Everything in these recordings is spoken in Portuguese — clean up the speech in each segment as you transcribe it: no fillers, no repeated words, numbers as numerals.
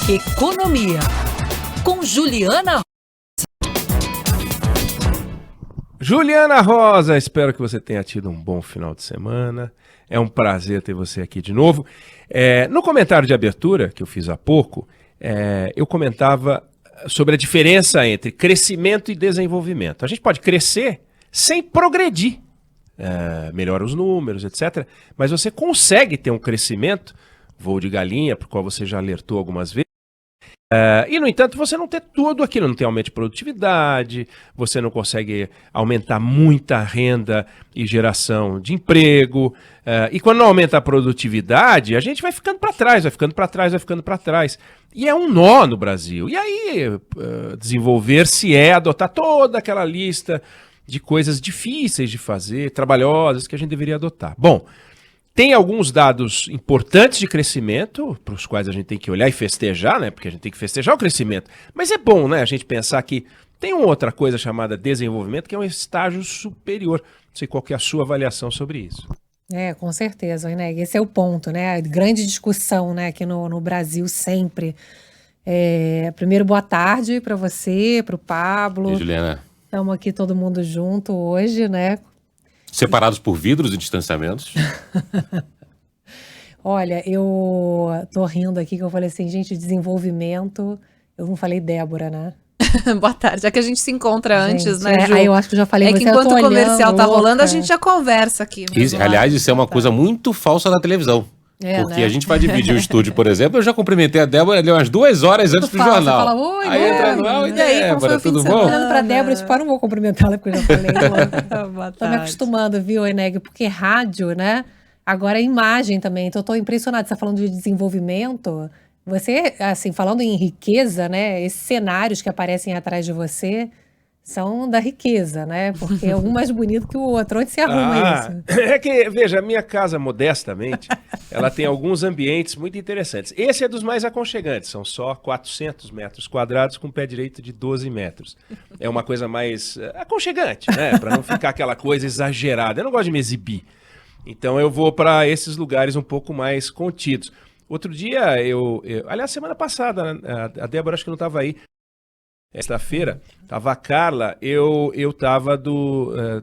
Economia, com Juliana. Juliana Rosa, espero que você tenha tido um bom final de semana. É um prazer ter você aqui de novo. No comentário de abertura que eu fiz há pouco, eu comentava sobre a diferença entre crescimento e desenvolvimento. A gente pode crescer sem progredir, melhora os números, etc. Mas você consegue ter um crescimento, voo de galinha, para o qual você já alertou algumas vezes. E, no entanto, você não tem tudo aquilo, não tem aumento de produtividade, você não consegue aumentar muita renda e geração de emprego. E quando não aumenta a produtividade, a gente vai ficando para trás, vai ficando para trás, vai ficando para trás. E é um nó no Brasil. E aí, desenvolver-se adotar toda aquela lista de coisas difíceis de fazer, trabalhosas, que a gente deveria adotar. Bom, tem alguns dados importantes de crescimento, para os quais a gente tem que olhar e festejar, né? Porque a gente tem que festejar o crescimento. Mas é bom, né, a gente pensar que tem uma outra coisa chamada desenvolvimento, que é um estágio superior. Não sei qual que é a sua avaliação sobre isso. Com certeza, né? Esse é o ponto, né? A grande discussão, né, aqui no Brasil sempre. Primeiro, boa tarde para você, para o Pablo. E Juliana. Estamos aqui todo mundo junto hoje, né? Separados por vidros e distanciamentos. Olha, eu tô rindo aqui que eu falei assim, gente, desenvolvimento. Eu não falei Débora, né? Boa tarde, é que a gente se encontra antes, né, Ju? Aí eu acho que eu já falei. É que enquanto o comercial tá rolando, a gente já conversa aqui. Aliás, isso é uma coisa muito falsa na televisão. Porque, né, a gente vai dividir o estúdio, por exemplo. Eu já cumprimentei a Débora ali umas 2 horas antes do jornal. Você fala, oi, aí entra no ar, e aí, Débora, tudo bom? Olhando pra Débora, tipo, eu não vou cumprimentá-la porque eu já falei. Tô me acostumando, viu, Eneg? Porque rádio, né? Agora é imagem também. Então eu tô impressionada. Você tá falando de desenvolvimento. Você, assim, falando em riqueza, né? Esses cenários que aparecem atrás de você são da riqueza, né? Porque um mais bonito que o outro. Onde você arruma isso? É que, veja, a minha casa, modestamente, ela tem alguns ambientes muito interessantes. Esse é dos mais aconchegantes, são só 400 metros quadrados com pé direito de 12 metros. É uma coisa mais aconchegante, né? Para não ficar aquela coisa exagerada. Eu não gosto de me exibir. Então eu vou para esses lugares um pouco mais contidos. Outro dia, aliás, semana passada, a Débora acho que não estava aí. Sexta-feira, estava a Carla, eu estava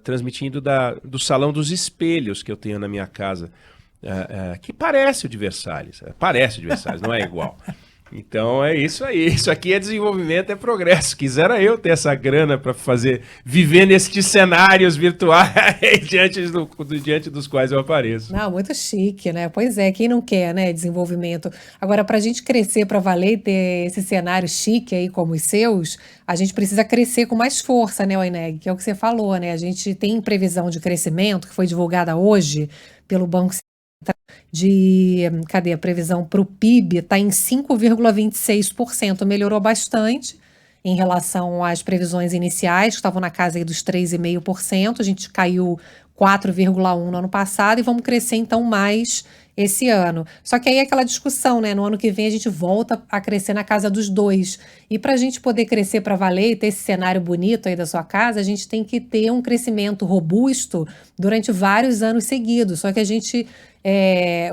transmitindo do Salão dos Espelhos que eu tenho na minha casa, que parece o de Versalhes, não é igual. Então é isso aí, isso aqui é desenvolvimento, é progresso. Quisera eu ter essa grana para viver nestes cenários virtuais diante dos quais eu apareço. Não, muito chique, né? Pois é, quem não quer, né, desenvolvimento. Agora, para a gente crescer para valer e ter esse cenário chique aí como os seus, a gente precisa crescer com mais força, né, Oineg? Que é o que você falou, né? A gente tem previsão de crescimento que foi divulgada hoje pelo Banco a previsão para o PIB está em 5,26%, melhorou bastante em relação às previsões iniciais, que estavam na casa aí dos 3,5%, a gente caiu 4,1% no ano passado e vamos crescer então mais esse ano. Só que aí é aquela discussão, né? No ano que vem a gente volta a crescer na casa dos 2%. E para a gente poder crescer para valer e ter esse cenário bonito aí da sua casa, a gente tem que ter um crescimento robusto durante vários anos seguidos. Só que a gente...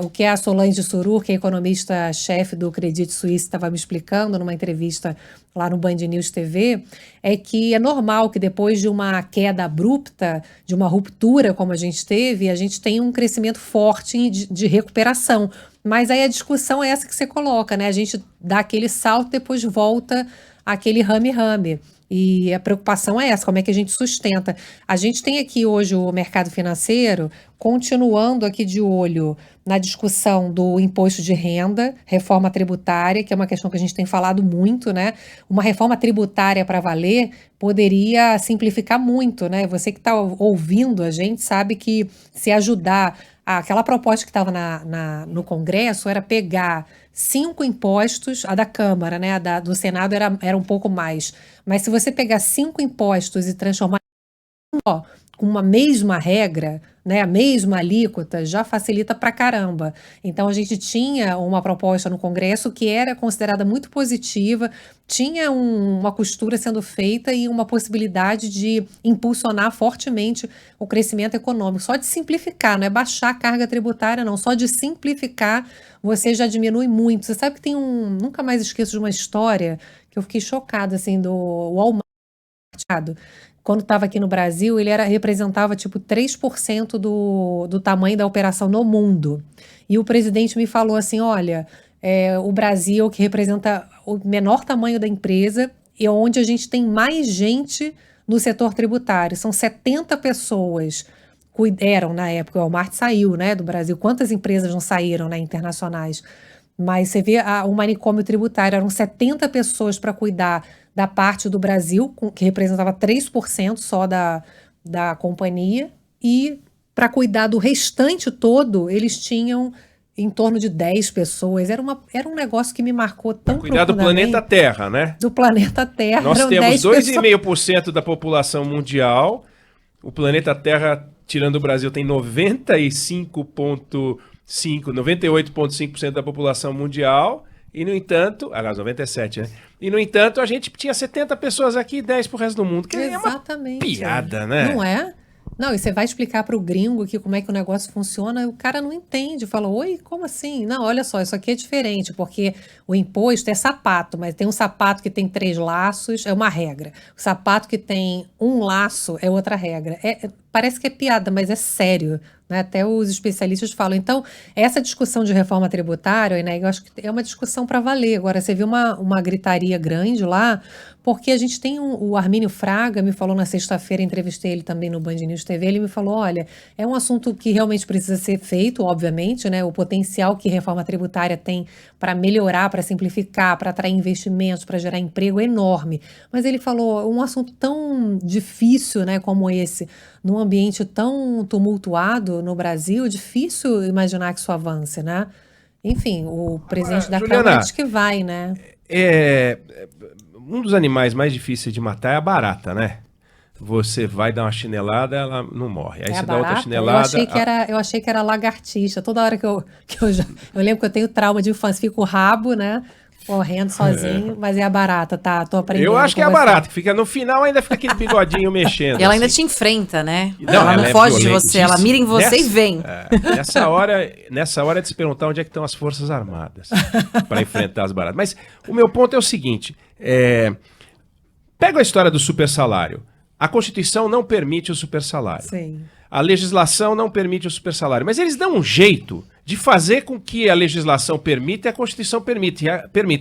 o que a Solange Surur, que é economista-chefe do Credit Suisse, estava me explicando numa entrevista lá no Band News TV, é que é normal que depois de uma queda abrupta, de uma ruptura como a gente teve, a gente tem um crescimento forte de recuperação. Mas aí a discussão é essa que você coloca, né? A gente dá aquele salto, depois volta aquele rame-rame. E a preocupação é essa, como é que a gente sustenta. A gente tem aqui hoje o mercado financeiro continuando aqui de olho na discussão do imposto de renda, reforma tributária, que é uma questão que a gente tem falado muito, né? Uma reforma tributária para valer poderia simplificar muito, né? Você que está ouvindo a gente sabe que se ajudar... Aquela proposta que estava no Congresso era pegar 5 impostos, a da Câmara, né? A do Senado era um pouco mais. Mas se você pegar 5 impostos e transformar com uma mesma regra, né, a mesma alíquota, já facilita pra caramba. Então, a gente tinha uma proposta no Congresso que era considerada muito positiva, tinha uma costura sendo feita e uma possibilidade de impulsionar fortemente o crescimento econômico. Só de simplificar, não é baixar a carga tributária, não. Só de simplificar, você já diminui muito. Você sabe que tem nunca mais esqueço de uma história que eu fiquei chocada, assim, do Walmart. Quando estava aqui no Brasil, ele representava tipo 3% do tamanho da operação no mundo. E o presidente me falou assim, olha, o Brasil que representa o menor tamanho da empresa e onde a gente tem mais gente no setor tributário. São 70 pessoas, eram na época, o Walmart saiu, né, do Brasil. Quantas empresas não saíram, né, internacionais? Mas você vê o manicômio tributário, eram 70 pessoas para cuidar da parte do Brasil, que representava 3% só da companhia, e para cuidar do restante todo, eles tinham em torno de 10 pessoas. Era um negócio que me marcou tão Cuidar do planeta Terra, né? Do planeta Terra. Nós eram temos 10 2,5% da população mundial, o planeta Terra, tirando o Brasil, tem 98,5% da população mundial, e no entanto, aliás, 97, né? E no entanto, a gente tinha 70 pessoas aqui e 10 pro resto do mundo. Que Exatamente. É uma piada, né? Não é? Não, e você vai explicar para o gringo aqui como é que o negócio funciona, e o cara não entende, fala, oi, como assim? Não, olha só, isso aqui é diferente, porque o imposto é sapato, mas tem um sapato que tem 3 laços, é uma regra. O sapato que tem um laço é outra regra. Parece que é piada, mas é sério, né? Até os especialistas falam. Então, essa discussão de reforma tributária, né, eu acho que é uma discussão para valer. Agora, você viu uma gritaria grande lá, porque a gente tem o Armínio Fraga, me falou na sexta-feira, entrevistei ele também no Band News TV, ele me falou, olha, é um assunto que realmente precisa ser feito, obviamente, né, o potencial que reforma tributária tem para melhorar, para simplificar, para atrair investimentos, para gerar emprego é enorme, mas ele falou, um assunto tão difícil, né, como esse, num ambiente tão tumultuado no Brasil, difícil imaginar que isso avance, né? Enfim, o presidente da Juliana, Câmara diz que vai, né? Um dos animais mais difíceis de matar é a barata, né? Você vai dar uma chinelada, ela não morre. Aí você dá outra chinelada. Eu achei que era lagartixa. Toda hora que eu lembro que eu tenho trauma de infância, fico o rabo, né? Correndo sozinho, mas é a barata, tá? Tô aprendendo. Eu acho que é a barata, que fica no final, ainda fica aquele bigodinho mexendo. E ela ainda assim. te enfrenta, né? Não, ela não foge de violenta. você, ela mira em você e vem. Nessa hora é de se perguntar onde é que estão as Forças Armadas para enfrentar as baratas. Mas o meu ponto é o seguinte: pega a história do supersalário. A Constituição não permite o supersalário. Sim. A legislação não permite o supersalário. Mas eles dão um jeito de fazer com que a legislação permita e a Constituição permita.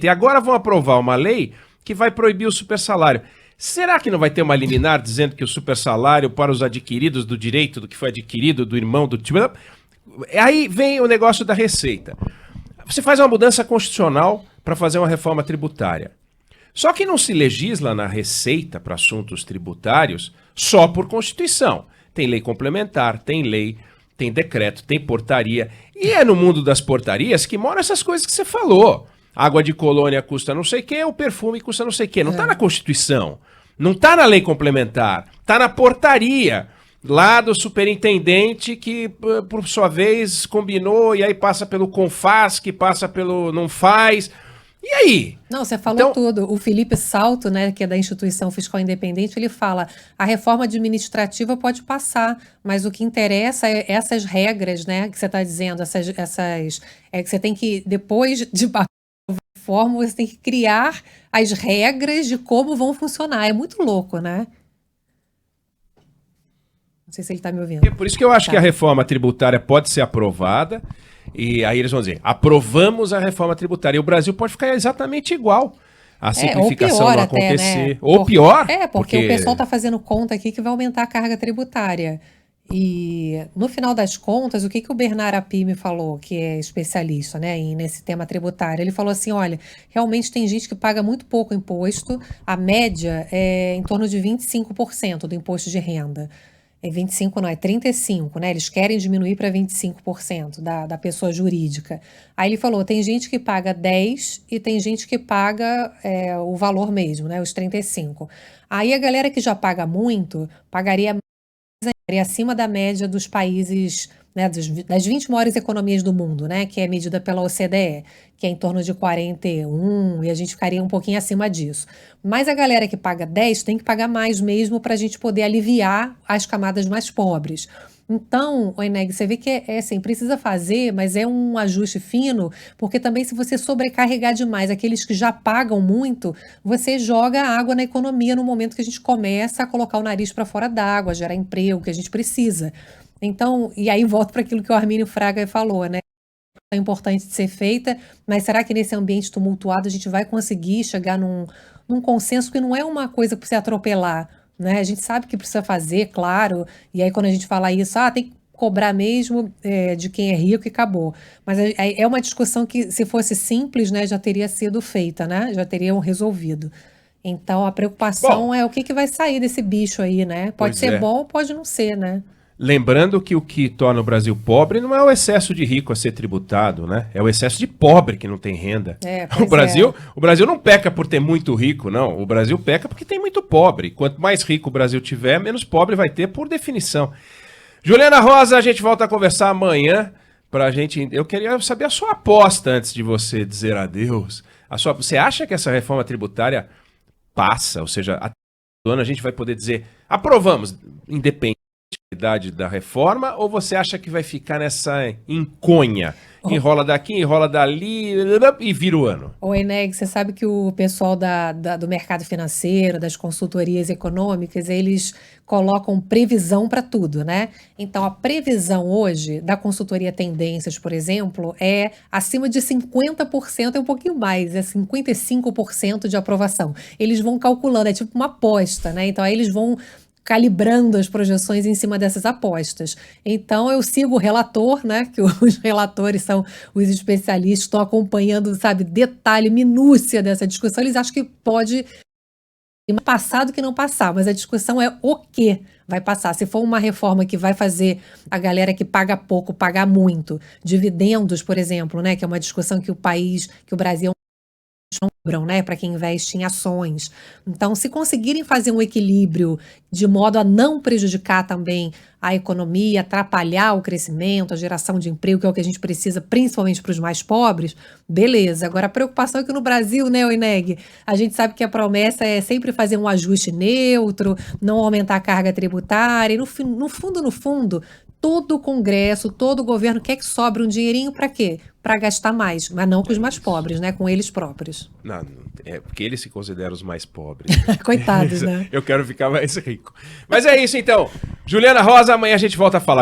E agora vão aprovar uma lei que vai proibir o supersalário. Será que não vai ter uma liminar dizendo que o supersalário para os adquiridos do direito do que foi adquirido do irmão do... Aí vem o negócio da Receita. Você faz uma mudança constitucional para fazer uma reforma tributária. Só que não se legisla na Receita para assuntos tributários só por Constituição. Tem lei complementar, tem lei, tem decreto, tem portaria. E é no mundo das portarias que moram essas coisas que você falou. Água de colônia custa não sei o quê, o perfume custa não sei o quê. Não está na Constituição, não está na lei complementar, está na portaria. Lá do superintendente que, por sua vez, combinou e aí passa pelo CONFAS, que passa pelo não faz... E aí? Não, você falou tudo. O Felipe Salto, né, que é da Instituição Fiscal Independente, ele fala, a reforma administrativa pode passar, mas o que interessa é essas regras, né, que você está dizendo, que você tem que, depois de reforma, você tem que criar as regras de como vão funcionar. É muito louco, né? Não sei se ele está me ouvindo. É por isso que eu acho que a reforma tributária pode ser aprovada, e aí eles vão dizer, aprovamos a reforma tributária. E o Brasil pode ficar exatamente igual. A simplificação ou pior não até, acontecer. né? Ou pior. Porque o pessoal está fazendo conta aqui que vai aumentar a carga tributária. E, no final das contas, o que o Bernard Api me falou, que é especialista, né, nesse tema tributário? Ele falou assim, olha, realmente tem gente que paga muito pouco imposto, a média é em torno de 25% do imposto de renda. 25 não, é 35%, né? Eles querem diminuir para 25% da pessoa jurídica. Aí ele falou, tem gente que paga 10 e tem gente que paga o valor mesmo, né? Os 35. Aí a galera que já paga muito, pagaria mais acima da média dos países, né, das 20 maiores economias do mundo, né, que é medida pela OCDE, que é em torno de 41, e a gente ficaria um pouquinho acima disso. Mas a galera que paga 10 tem que pagar mais mesmo para a gente poder aliviar as camadas mais pobres. Então, Eneg, você vê que é assim, precisa fazer, mas é um ajuste fino, porque também se você sobrecarregar demais aqueles que já pagam muito, você joga água na economia no momento que a gente começa a colocar o nariz para fora d'água, gerar emprego que a gente precisa. Então, e aí volto para aquilo que o Armínio Fraga falou, né? É importante de ser feita, mas será que nesse ambiente tumultuado a gente vai conseguir chegar num consenso que não é uma coisa para você atropelar, né? A gente sabe que precisa fazer, claro, e aí quando a gente fala isso, tem que cobrar mesmo de quem é rico e acabou. Mas é uma discussão que, se fosse simples, né, já teria sido feita, né? Já teriam resolvido. Então, a preocupação é o que vai sair desse bicho aí, né? Pode ser bom, pode não ser, né? Lembrando que o que torna o Brasil pobre não é o excesso de rico a ser tributado, né? É o excesso de pobre que não tem renda. O Brasil não peca por ter muito rico, não. O Brasil peca porque tem muito pobre. Quanto mais rico o Brasil tiver, menos pobre vai ter por definição. Juliana Rosa, a gente volta a conversar amanhã pra gente... Eu queria saber a sua aposta antes de você dizer adeus. Você acha que essa reforma tributária passa? Ou seja, até o ano a gente vai poder dizer aprovamos, independente da reforma, ou você acha que vai ficar nessa enconha? Enrola daqui, enrola dali e vira o ano. Ô, Eneg, você sabe que o pessoal do mercado financeiro, das consultorias econômicas, eles colocam previsão para tudo, né? Então, a previsão hoje da consultoria Tendências, por exemplo, é acima de 50%, é um pouquinho mais, é 55% de aprovação. Eles vão calculando, é tipo uma aposta, né? Então, aí eles vão calibrando as projeções em cima dessas apostas. Então, eu sigo o relator, né, que os relatores são os especialistas, estão acompanhando, sabe, detalhe, minúcia dessa discussão. Eles acham que pode passar do que não passar, mas a discussão é o que vai passar. Se for uma reforma que vai fazer a galera que paga pouco pagar muito, dividendos, por exemplo, né, que é uma discussão que o Brasil né, para quem investe em ações. Então, se conseguirem fazer um equilíbrio de modo a não prejudicar também a economia, atrapalhar o crescimento, a geração de emprego, que é o que a gente precisa, principalmente para os mais pobres, beleza. Agora, a preocupação é que no Brasil, né, Eneg, a gente sabe que a promessa é sempre fazer um ajuste neutro, não aumentar a carga tributária, e no fundo, todo o Congresso, todo o governo quer que sobre um dinheirinho para quê? Para gastar mais, mas não com os mais pobres, né? Com eles próprios. Não, é porque eles se consideram os mais pobres. Coitados, né? Eu quero ficar mais rico. Mas é isso então. Juliana Rosa, amanhã a gente volta a falar.